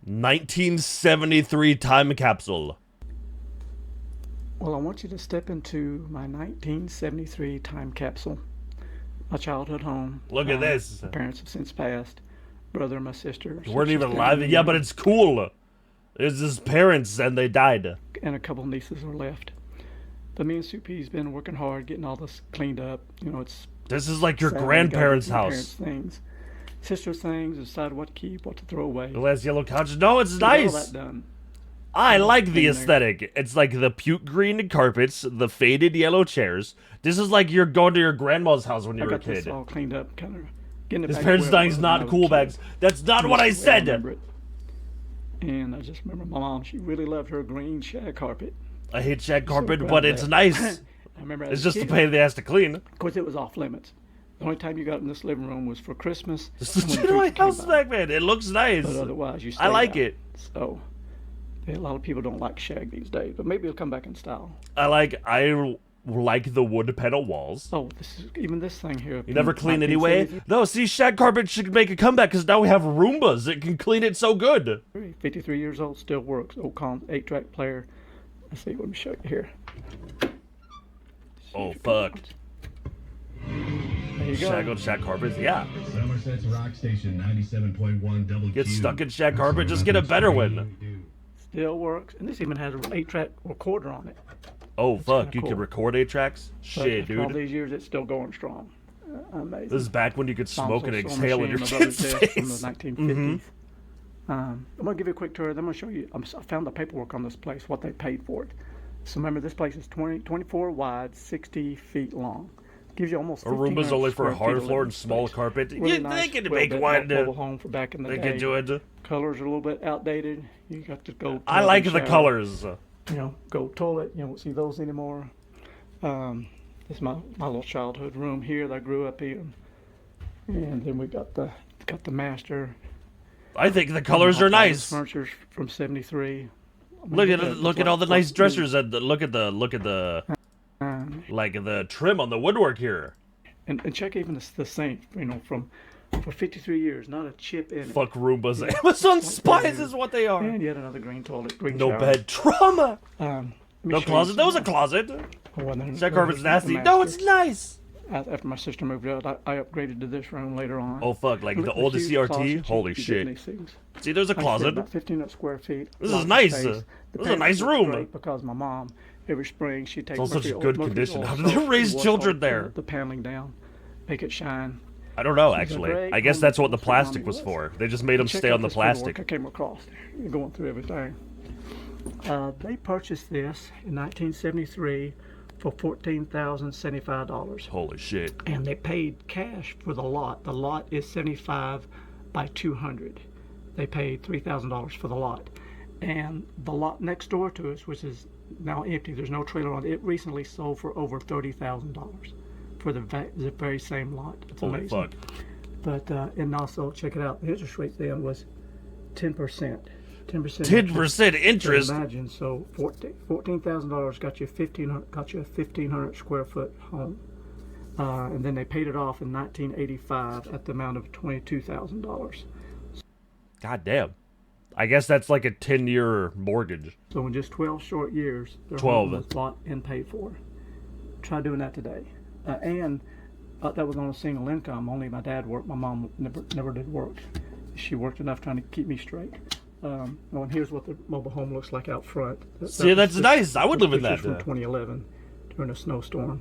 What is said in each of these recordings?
1973 time capsule. Well, I want you to step into my 1973 time capsule. My childhood home. Look at this. My parents have since passed. Brother and my sister. Weren't even alive. Yeah, but it's cool. It's his parents and they died. And a couple nieces are left. But me and Soupy's been working hard, getting all this cleaned up. You know, it's... This is like your grandparents' house. Parents' things. Sister's things, decide what to keep, what to throw away. The last yellow couch. No, it's nice. All that done. I like the aesthetic. It's like the puke green carpets, the faded yellow chairs. This is like you're going to your grandma's house when you were a kid. I got this all cleaned up, kind of getting it His back parents to where it dying's was not when I cool, was a Bags. kid. That's not what I said. And I just remember my mom, she really loved her green shag carpet. I hate shag carpet, but it's nice. I remember it's just a pain in the ass to clean. Of course, it was off limits. The only time you got in this living room was for Christmas. This is my house back, man. It looks nice. But otherwise, you stayed I like out. it. So, a lot of people don't like shag these days, but maybe it'll come back in style. I like the wood panel walls. Oh, even this thing here. You never clean anyway? No, see, shag carpet should make a comeback because now we have Roombas. It can clean it so good. 53 years old, still works. Old 8-track player. Let's see, let me show you here. Oh, fuck. There you go. Shag carpets, yeah. Somerset's Rock Station 97.1 WQ. Get stuck in shag carpet, just get a better one. Still works. And this even has an 8-track recorder on it. Oh, fuck, you can record 8 tracks? Shit, dude. All these years, it's still going strong. Amazing. This is back when you could smoke and exhale in your kid's face. From the 1950s. I'm going to give you a quick tour. Then I'm going to show you. I found the paperwork on this place, what they paid for it. So remember, this place is 24 wide, 60 feet long. Gives you almost. A room is only for a hard floor and small carpet. Really They can well make one. Mobile home for back in the day. They can do it. Colors are a little bit outdated. You got to go. I like the colors. You know, go toilet. You don't see those anymore. This is my little childhood room here that I grew up in. And then we got the master. I think the colors are nice. Furniture's from '73. Look at all the nice dressers and look at the like the trim on the woodwork here. And check even the sink. You know, for 53 years, not a chip in it. Fuck Roombas. Amazon spies is what they are. And yet another green toilet, green no shower. Bed. Trauma. No closet. That was a closet. That carpet's nasty. No, it's nice. After my sister moved out, I upgraded to this room later on. Oh, fuck, like the old CRT? Holy shit. See, there's a closet. About 1,500 square feet. This is nice. This is a nice room. Because my mom, every spring, she'd take it's all such good condition. How did they raise children there? The paneling down, make it shine. I don't know, actually. I guess that's what the plastic was for. They just made them stay on the plastic. I came across going through everything. They purchased this in 1973 for $14,075. Holy shit. And they paid cash for the lot. The lot is 75 by 200. They paid $3,000 for the lot. And the lot next door to us, which is now empty, there's no trailer on it, it recently sold for over $30,000 for the very same lot. It's holy amazing. Fuck. But, and also, check it out, the interest rate then was 10%. 10% interest. So imagine, so $14,000 got you a 1,500 square foot home, and then they paid it off in 1985 at the amount of $22,000. God damn. I guess that's like a 10-year mortgage. So in just 12 short years, their 12 home was bought and paid for. Try doing that today. And that was on a single income. Only my dad worked. My mom never did work. She worked enough trying to keep me straight. And here's what the mobile home looks like out front. See, that's nice. I would live in that. From 2011 during a snowstorm.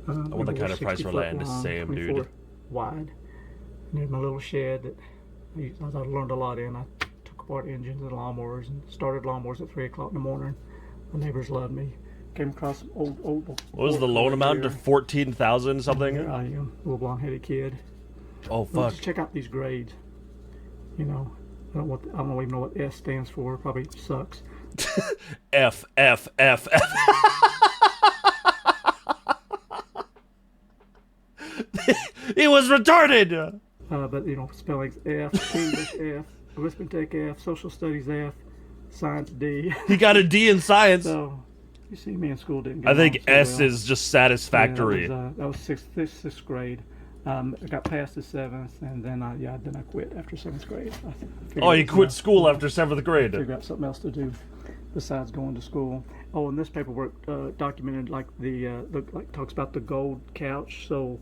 I want the kind of price for land is same, dude. Wide. And here's my little shed that I learned a lot in. I took apart engines and lawnmowers and started lawnmowers at 3 o'clock in the morning. My neighbors loved me. Came across some old. What was the loan amount to 14,000 something? Here I am, little blonde-headed kid. Oh fuck! Just check out these grades. You know. I don't even know what S stands for. Probably sucks. F. It was retarded. But you know, spelling's F, English F, arithmetic F, social studies F, science D. He got a D in science. So you see, me in school didn't. Get I think so S well. is just satisfactory. Yeah, that was sixth grade. I got past the 7th, and then I quit after 7th grade. Oh, you quit school after 7th grade. Figure out something else to do besides going to school. Oh, and this paperwork documented like like talks about the gold couch. So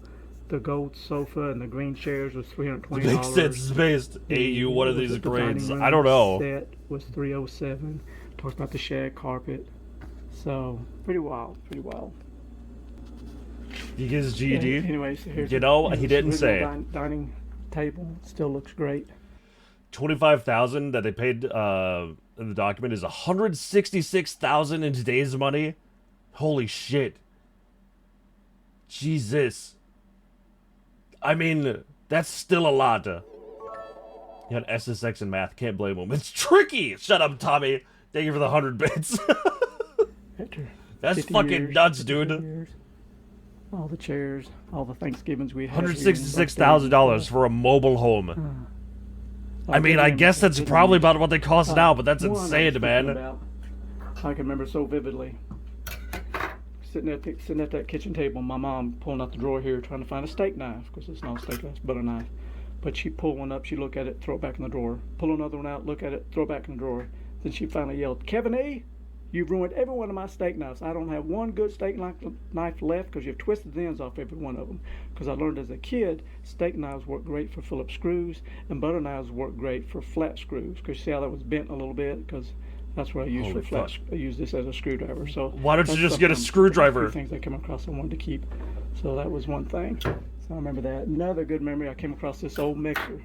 the gold sofa and the green chairs was $320. Bagsterd's based. AU, what are these the grades? dining I don't know. Set was $307. Talks about the shag carpet. So pretty wild, pretty wild. You get his GED? Anyways, here's You know, he didn't say. Dining table still looks great. 25,000 that they paid in the document is 166,000 in today's money. Holy shit. Jesus. I mean, that's still a lot. He had SSX in math. Can't blame him. It's tricky. Shut up, Tommy. Thank you for the 100 bits. That's fucking years, nuts, dude. Years. All the chairs, all the Thanksgivings we had. $166,000 for a mobile home. I mean, I guess that's probably about what they cost now, but that's insane, man. I can remember so vividly. Sitting at that kitchen table, my mom pulling out the drawer here, trying to find a steak knife, because it's not a steak knife, it's butter knife. But she pulled one up, she look at it, throw it back in the drawer. Pull another one out, look at it, throw it back in the drawer. Then she finally yelled, "Kevin E., you've ruined every one of my steak knives. I don't have one good steak knife left because you've twisted the ends off every one of them." Because I learned as a kid, steak knives work great for Phillips screws, and butter knives work great for flat screws. Because you see how that was bent a little bit? Because that's what I use for flat. I use this as a screwdriver. So why don't you just get a screwdriver? Things I come across I wanted to keep. So that was one thing. So I remember that. Another good memory, I came across this old mixer.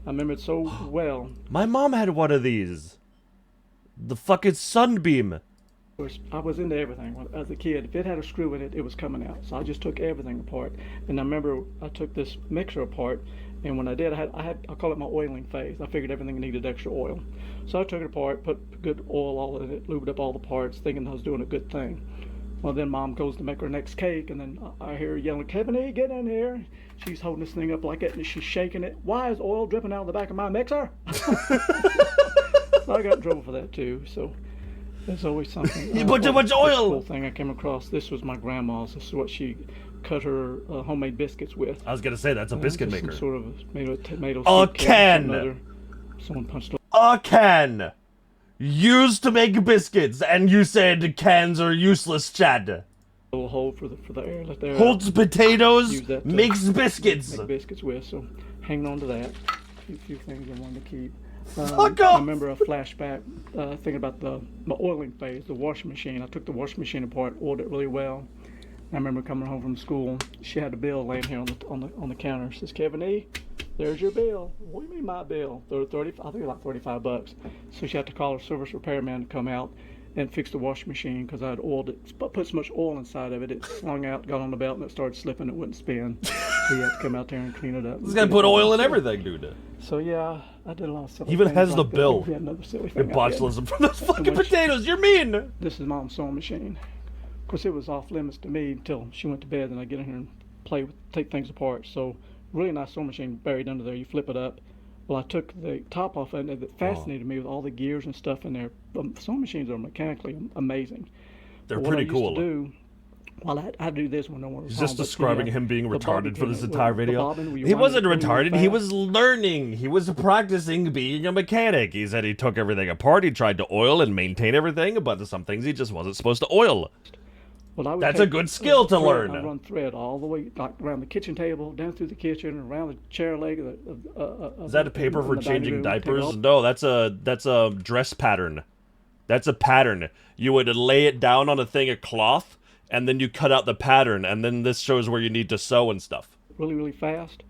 I remember it so well. My mom had one of these. The fucking Sunbeam. I was into everything as a kid. If it had a screw in it, it was coming out. So I just took everything apart. And I remember I took this mixer apart, and when I did, I call it my oiling phase. I figured everything needed extra oil. So I took it apart, put good oil all in it, lubed up all the parts, thinking I was doing a good thing. Well, then Mom goes to make her next cake, and then I hear her yelling, "Kevin E., get in here." She's holding this thing up like that, and she's shaking it. "Why is oil dripping out of the back of my mixer?" So I got in trouble for that too. So there's always something. You put too much oil. Cool thing I came across. This was my grandma's. This is what she cut her homemade biscuits with. I was gonna say that's a biscuit maker. Some sort of made of tomato. A can. Someone punched a can used to make biscuits, and you said cans are useless, Chad. A little hole for the air. Let the air holds potatoes, makes biscuits. Make biscuits with. So hanging on to that. A few things I wanted to keep. Fuck off. I remember a flashback thinking about my oiling phase, the washing machine. I took the washing machine apart, oiled it really well. I remember coming home from school. She had a bill laying here on the counter. She says, "Kevin E., there's your bill." "What do you mean my bill?" I think like $35. So she had to call her service repairman to come out and fix the washing machine because I had oiled it, put so much oil inside of it, it slung out, got on the belt, and it started slipping. It wouldn't spin. So you had to come out there and clean it up. This guy put oil in everything, dude. So yeah, I did a lot of silly even things has like the that. bill. We had another silly thing. Your botulism from those fucking potatoes. You're mean. This is Mom's sewing machine. Of course, it was off limits to me until she went to bed, and I get in here and take things apart. So really nice sewing machine buried under there. You flip it up. Well, I took the top off and it fascinated me with all the gears and stuff in there. Sewing machines are mechanically amazing. They're pretty cool. What I used to do, well, I had to do this when no one was He's home. just describing him being retarded for this entire the video. bobbin, He wasn't retarded. He was learning. He was practicing being a mechanic. He said he took everything apart. He tried to oil and maintain everything, but some things he just wasn't supposed to oil. Well, that's a good skill to learn. I run thread all the way like around the kitchen table, down through the kitchen, around the chair leg. Is that a paper for changing diapers? No, that's a dress pattern. That's a pattern. You would lay it down on a thing of cloth, and then you cut out the pattern, and then this shows where you need to sew and stuff. Really, really fast.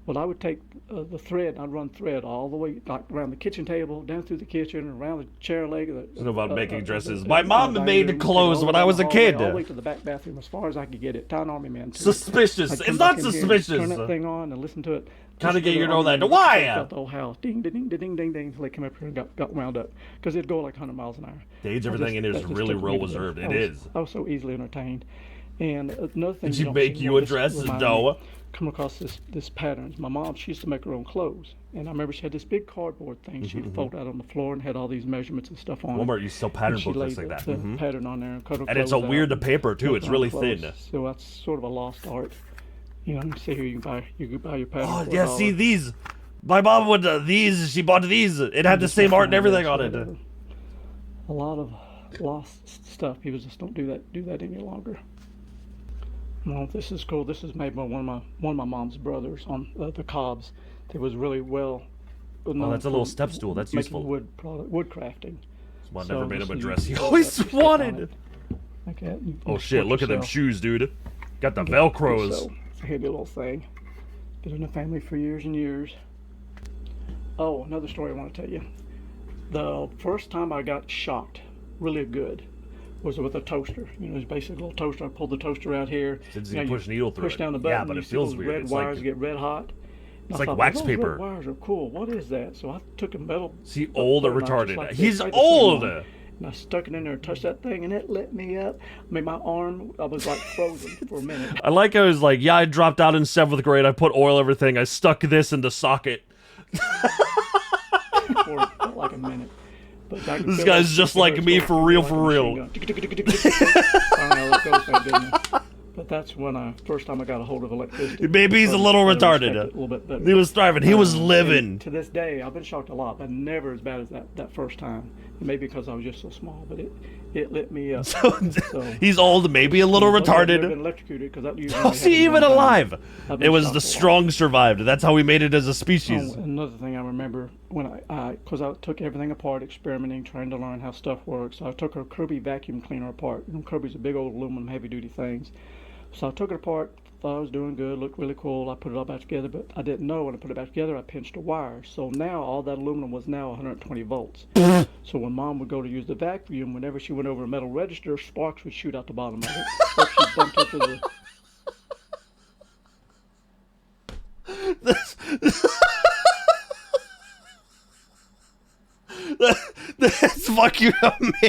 Well, I would take the thread, and I'd run thread all the way like around the kitchen table, down through the kitchen, around the chair leg. It's about making dresses. My mom made clothes when I was a kid. All the way to the back bathroom as far as I could get it. Tie an army man. Suspicious. It's not suspicious. Turn that thing on and listen to it. Kind of get you to know that. Why? Got the whole house. Ding, ding, ding, ding, ding, ding. Until they came up here and got wound up. Because it'd go like 100 miles an hour. The age everything in here is really real reserved. It is. I was so easily entertained. And another thing. Did she make you a dress? No. Come across this patterns. My mom, she used to make her own clothes, and I remember she had this big cardboard thing she'd fold out on the floor and had all these measurements and stuff on it. Walmart used to sell pattern books like that. The pattern on there and cut her and it's a weird paper too. It's really thin. So that's sort of a lost art. You know, you see here you can buy your pattern. Oh for yeah, $1. see these. My mom would these. She bought these. It had the same art and everything on it. A lot of lost stuff. People just don't do that any longer. Well, this is cool. This is made by one of my mom's brothers on the Cobbs. It was really well. Oh, that's a little step stool. That's useful. Wood crafting. Someone So never made him a this dress is- he you always step wanted. on it like that. You Oh support shit! Look at them yourself. shoes, dude. Got the So Velcros. it's a handy little thing. Been in the family for years and years. Oh, another story I want to tell you. The first time I got shocked, really good, was with a toaster. You know, it's basically a little toaster. I pulled the toaster out here. Since You you know, push needle through push it. down the button. Yeah, but you it see feels those weird. red It's wires like get red hot. it's like wax those paper. Red wires are cool. What is that? So I took a metal. See, old or button out just retarded. like this, He's right the same old. one, and I stuck it in there and touched that thing, and it lit me up. I mean, my arm, I was like frozen for a minute. I like how he's like, yeah, I dropped out in 7th grade. I put oil everything. I stuck this in the socket. For like a minute. But I could This feel guy's it. just You could like hear it me go for real, like a for machine real. gun. I don't know how that goes, though, didn't it? But that's when first time I got a hold of electricity. Maybe he's a little I respect retarded. it a little bit better. He was thriving. He was And living. to this day, I've been shocked a lot, but never as bad as that first time. Maybe because I was just so small, but it lit me up. So, He's old, maybe a little I've never been retarded. electrocuted because that usually How's he happens even one time. alive? I've been It was shocked the a lot. strong survived. That's how we made it as a species. Oh, another thing I remember when because I took everything apart, experimenting, trying to learn how stuff works. I took a Kirby vacuum cleaner apart. You know, Kirby's a big old aluminum heavy-duty things. So I took it apart, thought I was doing good, looked really cool. I put it all back together, but I didn't know when I put it back together, I pinched a wire. So now all that aluminum was now 120 volts. So when Mom would go to use the vacuum, whenever she went over a metal register, sparks would shoot out the bottom of it. Or she bumped into That's fucking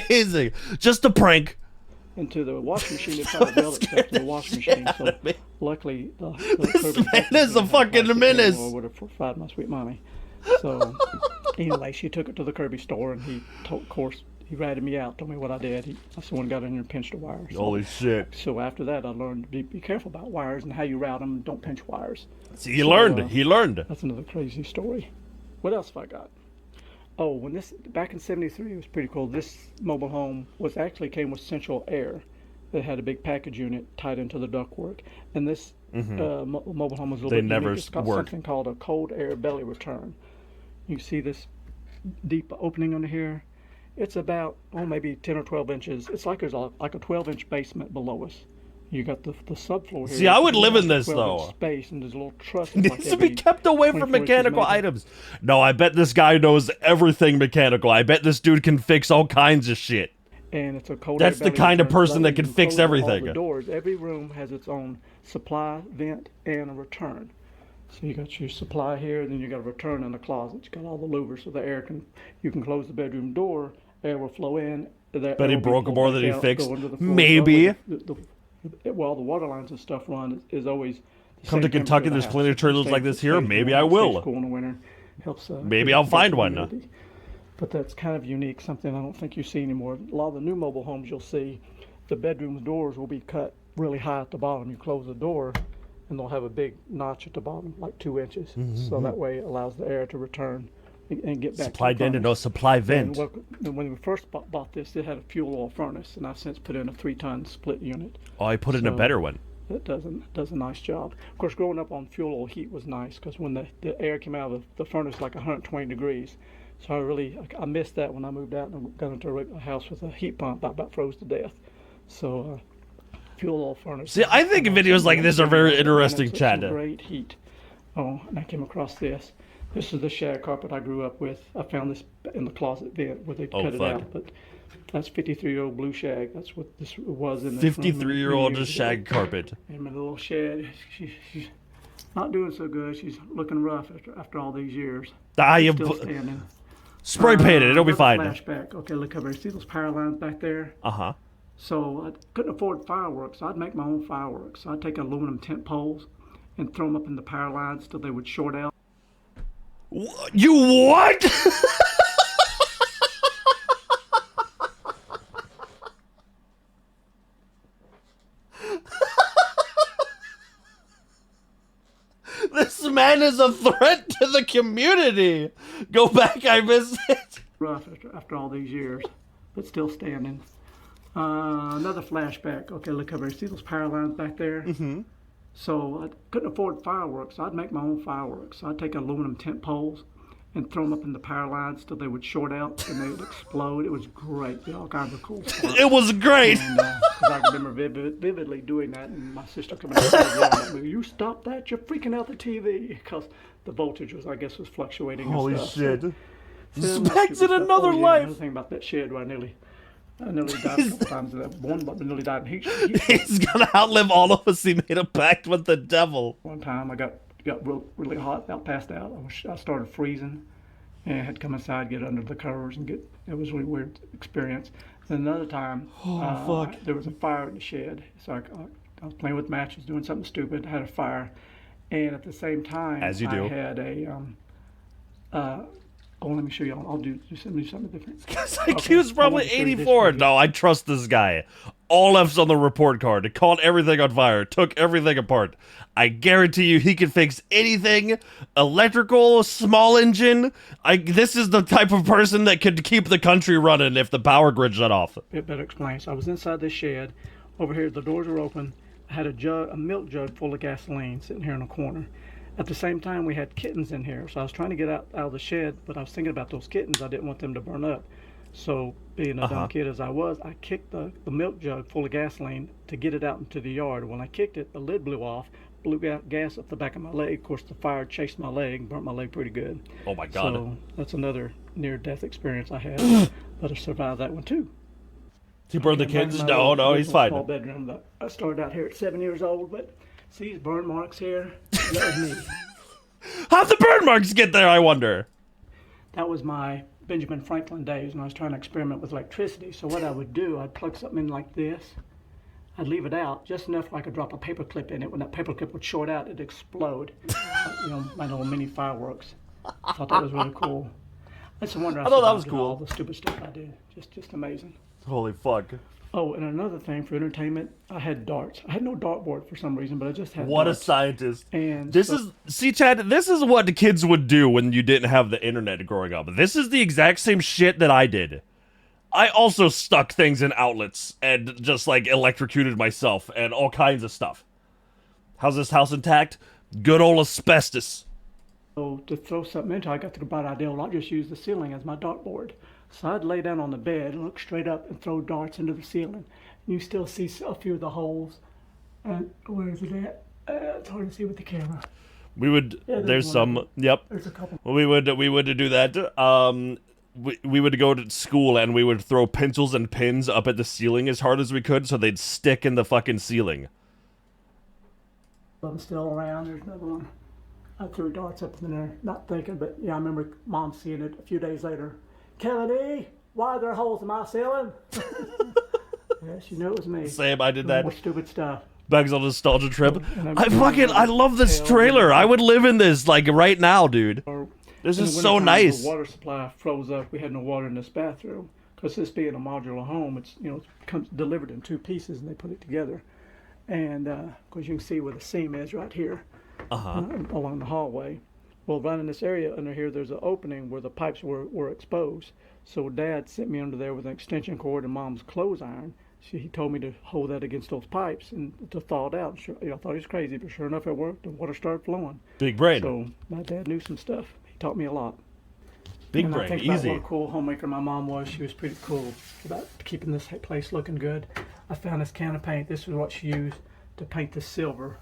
amazing. Just a prank. the washing machine. It tried to weld itself to the washing machine. So luckily, This man is a fucking menace. Or would have fortified my sweet mommy. So anyway, she took it to the Kirby store, and he told, of course, he ratted me out, told me what I did. I someone got in here and pinched a wire. So, Holy shit. So after that, I learned to be careful about wires and how you route them. Don't pinch wires. See, he learned. uh, He learned. That's another crazy story. What else have I got? Oh, back in '73, it was pretty cool. This mobile home came with central air. It had a big package unit tied into the ductwork, and this mobile home was a little They bit never unique. It's got worked. something called a cold air belly return. You can see this deep opening under here. It's about maybe 10 or 12 inches. It's like there's like a 12-inch basement below us. You got the subfloor here. See, I would It's live in like a this, 12-inch though. space, and there's a little truss. It needs to be kept away from 24 inches mechanical maybe. items. No, I bet this guy knows everything mechanical. I bet this dude can fix all kinds of shit. And it's a cold That's air the belly kind of return, so person that way can you fix close all everything. the doors. Every room has its own supply, vent, and a return. So you got your supply here, and then you got a return in the closet. You got all the louvers, so you can close the bedroom door. Air will flow in. Bet he broke more than he fixed. Maybe. Maybe. Well, the water lines and stuff run is always. the Come to same temperature Kentucky, of the there's house. plenty of It trailers stays- like this it here. stays Maybe warm, I it will. stays cool in the winter. Helps. Maybe I'll find one. humidity. But that's kind of unique, something I don't think you see anymore. A lot of the new mobile homes you'll see, the bedroom doors will be cut really high at the bottom. You close the door, and they'll have a big notch at the bottom, like 2 inches. So that way it allows the air to return and get back Supply to the vent and no furnace. supply And vent. when we first bought this, it had a fuel oil furnace, and I've since put in a 3-ton split unit. Oh, I put in a So- better one. It does a nice job. Of course, growing up on fuel oil heat was nice because when the air came out of the furnace like 120 degrees. So I missed that when I moved out and got into a house with a heat pump. I about froze to death. So fuel oil furnace. See, I think videos like this are very interesting, It's Chad. some great heat. Oh, and I came across this. This is the shag carpet I grew up with. I found this in the closet vent where they Oh, cut it fuck. out. But that's 53-year-old blue shag. That's what this was in this room 53-year-old years ago. shag carpet. And my little shed, she's not doing so good. She's looking rough after all these years. Ah, you Still standing. spray paint it. It'll be Another fine. Flashback. Okay, look over here. See those power lines back there? Uh-huh. So I couldn't afford fireworks. So I'd make my own fireworks. So I'd take aluminum tent poles and throw them up in the power lines till they would short out. You what? man is a threat to the community. Go back, I missed it. Rough after all these years, but still standing. Another flashback. Okay, look over here. See those power lines back there? Mm-hmm. So I couldn't afford fireworks, so I'd make my own fireworks. So I'd take aluminum tent poles and throw them up in the power lines till they would short out and they would explode. It was great. Did all kinds of cool stuff. It was great. And, 'cause I remember vividly doing that, and my sister coming out and yelling at me, "You stop that! You're freaking out the TV!" Because the voltage was, I guess, was fluctuating. Holy and stuff. shit! So, Specs in another Another life. thing about that shed where I nearly died a couple times. That one, but nearly died in heat. He's gonna outlive all of us. He made a pact with the devil. One time I got really hot, passed out. I started freezing, and I had to come inside, get under the covers, and it was a really weird experience. Then another time, fuck. there was a fire in the shed. So I was playing with matches, doing something stupid, had a fire, and at the same time, As you do. I had a. Let me show you. I'll do something different. He was probably 84. No, I trust this guy. All F's on the report card. It caught everything on fire. Took everything apart. I guarantee you he can fix anything. Electrical, small engine. This is the type of person that could keep the country running if the power grid shut off. It better explain. So I was inside this shed. Over here, the doors were open. I had a milk jug full of gasoline sitting here in a corner. At the same time, we had kittens in here. So I was trying to get out of the shed, but I was thinking about those kittens. I didn't want them to burn up. So, being a dumb kid as I was, I kicked the milk jug full of gasoline to get it out into the yard. When I kicked it, the lid blew off, blew gas up the back of my leg. Of course, the fire chased my leg, burnt my leg pretty good. Oh my God. So, that's another near-death experience I had. But I survived that one, too. He burned the kids? My No, he's fine. Small bedroom. I started out here at 7 years old, but see these burn marks here? That was me. How'd the burn marks get there, I wonder? That was my Benjamin Franklin days when I was trying to experiment with electricity. So what I would do, I'd plug something in like this. I'd leave it out just enough where I could drop a paper clip in it. When that paper clip would short out, it'd explode. My little mini fireworks. I thought that was really cool. It's a wonder I thought that was survived all cool. the stupid stuff I did. Just amazing. Holy fuck. Oh, and another thing for entertainment, I had darts. I had no dartboard for some reason, but I just had What darts. a scientist. And See, Chad, this is what the kids would do when you didn't have the internet growing up. This is the exact same shit that I did. I also stuck things in outlets and just, like, electrocuted myself and all kinds of stuff. How's this house intact? Good old asbestos. So to throw something into, I got the bright idea, well, I'll just use the ceiling as my dartboard. So I'd lay down on the bed and look straight up and throw darts into the ceiling. You still see a few of the holes. And where is it at? It's hard to see with the camera. We would, Yeah, there's one. some, yep. There's a couple. We would do that. We would go to school and we would throw pencils and pins up at the ceiling as hard as we could so they'd stick in the fucking ceiling. I'm still around. There's another one. I threw darts up in there, not thinking, but yeah, I remember Mom seeing it a few days later. Kennedy, why are there holes in my ceiling? Yeah, she knew it was me. Same, I did that. More stupid stuff. Bags on a nostalgia trip. And I love this trailer. I would live in this, like, right now, dude. This In is the so wintertime, nice. The water supply froze up. We had no water in this bathroom because this being a modular home, it's it comes delivered in two pieces and they put it together. And because you can see where the seam is right here along the hallway. Well, right in this area under here, there's an opening where the pipes were exposed. So Dad sent me under there with an extension cord and Mom's clothes iron. He told me to hold that against those pipes and to thaw it out. Sure, I thought he was crazy, but sure enough, it worked. The water started flowing. Big brain. So my dad knew some stuff. He taught me a lot. Big and brain. I think Easy. about what a cool homemaker my mom was. She was pretty cool about keeping this place looking good. I found this can of paint. This was what she used to paint the silver.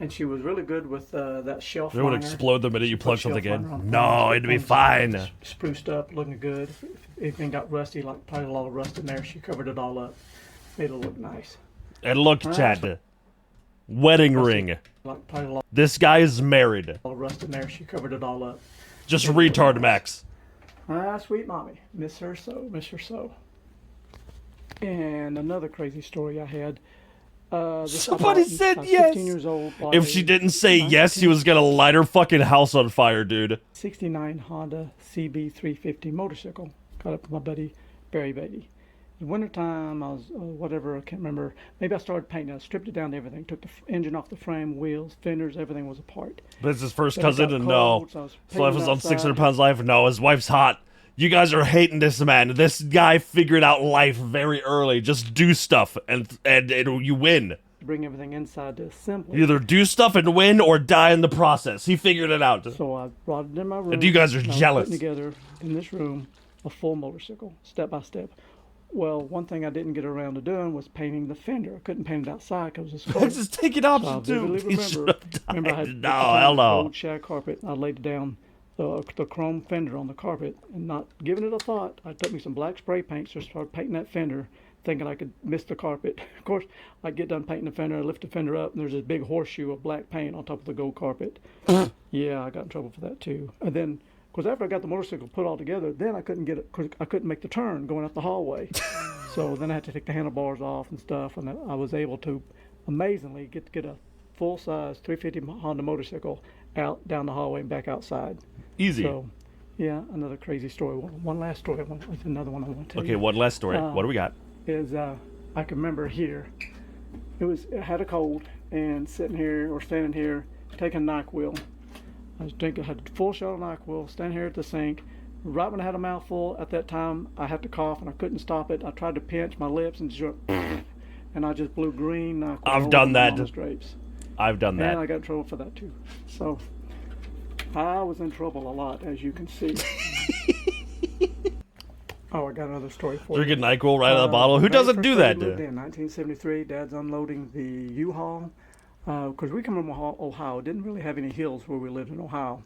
And she was really good with that shelf It would liner. explode the minute you plug Shelf something liner on in. No, things. it'd be Things fine. Spruced up, looking good. If anything got rusty, like probably a lot of rust in there, she covered it all up. Made it look nice. And look, Chad. Wedding ring. Like probably a lot This guy is married. of rust in there, she covered it all up. Just retard Max. Ah, sweet mommy. Miss her so, miss her so. And another crazy story I had. Somebody said I was yes. 15 years old. bought If a she didn't say yes, he was gonna light her fucking house on fire, dude. 69 Honda CB350 motorcycle. Got it from my buddy Barry Beatty. The wintertime, I was, whatever, I can't remember. Maybe I started painting. I stripped it down to everything. Took the engine off the frame, wheels, fenders, everything was apart. But it's his first Then it cousin, got and cold, no. so I was His wife painting was on 600 outside. pounds life. No, his wife's hot. You guys are hating this man. This guy figured out life very early. Just do stuff, and you win. Bring everything inside to assemble. You either do stuff and win, or die in the process. He figured it out. So I brought it in my room. And you guys are and I was jealous. putting together in this room a full motorcycle, step by step. Well, one thing I didn't get around to doing was painting the fender. I couldn't paint it outside because it was cold. Let's just take it So I option two. vividly He should remember, have I died. had No, hell no. old shag carpet. I laid down the chrome fender on the carpet and not giving it a thought. I took me some black spray paint, so I started painting that fender, thinking I could miss the carpet. Of course, I get done painting the fender, I lift the fender up, and there's this big horseshoe of black paint on top of the gold carpet. Yeah, I got in trouble for that too. And then, because after I got the motorcycle put all together, then I couldn't get it. Cause I couldn't make the turn going up the hallway. So then I had to take the handlebars off and stuff, and I was able to, amazingly, get a full-size 350 Honda motorcycle out down the hallway and back outside. Easy. So, yeah, another crazy story. One last story. Another one I want to tell Okay, you. one last story. What do we got? Is I can remember here. I had a cold and sitting here or standing here taking NyQuil. I was drinking, had a full shot of NyQuil, standing here at the sink. Right when I had a mouthful, at that time I had to cough and I couldn't stop it. I tried to pinch my lips and just and I just blew green NyQuil. I've done that. On the drapes. I've done that. And I got in trouble for that too. So I was in trouble a lot, as you can see. Oh, I got another story for you. Drinking NyQuil right out of the bottle. Who doesn't do that? In 1973, Dad's unloading the U-Haul. Because we come from Ohio. Didn't really have any hills where we lived in Ohio.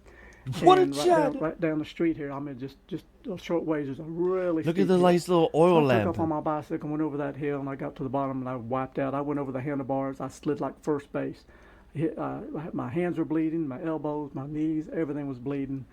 What a And chat! right down the street here, I mean, just a short ways, there's a really Look steep at the hill. nice little oil I took lamp. off on my bicycle, went over that hill, and I got to the bottom, and I wiped out. I went over the handlebars. I slid like first base. My hands were bleeding, my elbows, my knees, everything was bleeding.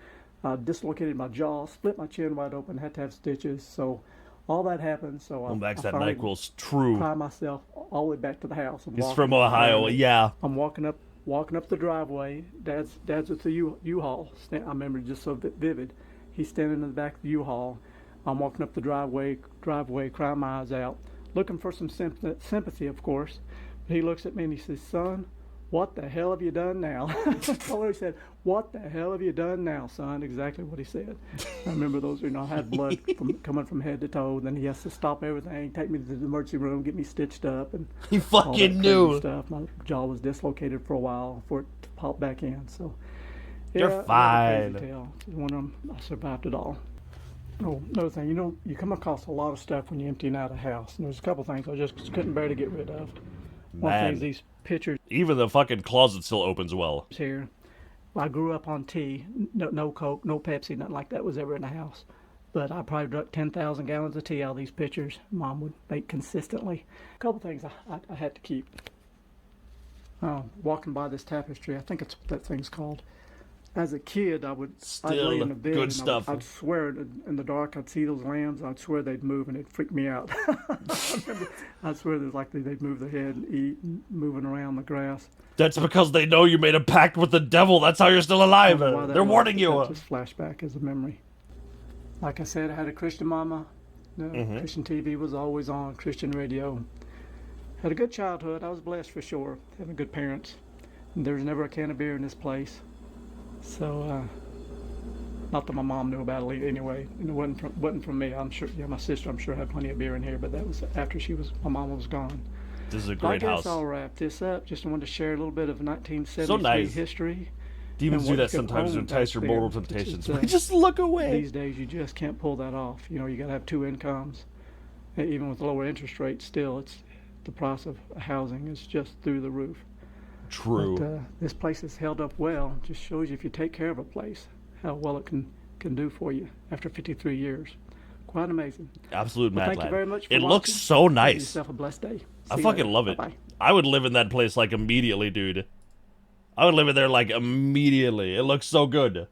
Dislocated my jaw, split my chin wide open, had to have stitches. So all that happened. So Well, I Bagsterd finally NyQuil's true. cried myself all the way back to the house. I'm He's walking from up the Ohio. driveway. Yeah. I'm walking up the driveway. Dad's with the U-Haul. I remember just so vivid. He's standing in the back of the U-Haul. I'm walking up the driveway, crying my eyes out, looking for some sympathy, of course. But he looks at me and he says, "Son, what the hell have you done now?" He said, "What the hell have you done now, son?" Exactly what he said. I remember those. I had blood coming from head to toe. Then he has to stop everything, take me to the emergency room, get me stitched up, and He all that fucking crazy knew. stuff. My jaw was dislocated for a while for it to pop back in. So You're yeah, fine. another crazy tale. One of them, I survived it all. Oh, another thing, you come across a lot of stuff when you're emptying out a house. And there's a couple things I just couldn't bear to get rid of. One thing is Man. these pictures Even the fucking closet still opens well. here. I grew up on tea. No Coke, no Pepsi, nothing like that was ever in the house. But I probably drank 10,000 gallons of tea out of these pictures Mom would make consistently. A couple things I had to keep. Walking by this tapestry, I think it's what that thing's called. As a kid, I'd lay in the bed good and stuff. I'd swear in the dark I'd see those lambs. I'd swear they'd move and it'd freak me out. I'd swear there's like they'd move their head and eat, and moving around the grass. That's because they know you made a pact with the devil. That's how you're still alive. I don't know why that They're was, warning but you. that just flashback as a memory. Like I said, I had a Christian mama. Christian TV was always on, Christian radio. Had a good childhood. I was blessed for sure, having good parents. And there was never a can of beer in this place. So, not that my mom knew about it anyway. And it wasn't from me. I'm sure. Yeah, my sister, I'm sure, had plenty of beer in here, but that was after my mama was gone. This is a I great guess house. I'll wrap this up. Just wanted to share a little bit of 1973 So nice. history. Demons and do what that you could sometimes to own entice back your there. mortal It's temptations. just, We just look away. These days, you just can't pull that off. You got to have two incomes. Even with lower interest rates, still, the price of housing is just through the roof. True. But this place has held up well. Just shows you if you take care of a place, how well it can do for you after 53 years. Quite amazing. Absolute Well, mad thank you lad. very much for It looks watching. so Have nice. yourself a blessed day. I See you fucking later. love it. Bye-bye. I would live in that place like immediately, dude. I would live in there like immediately. It looks so good.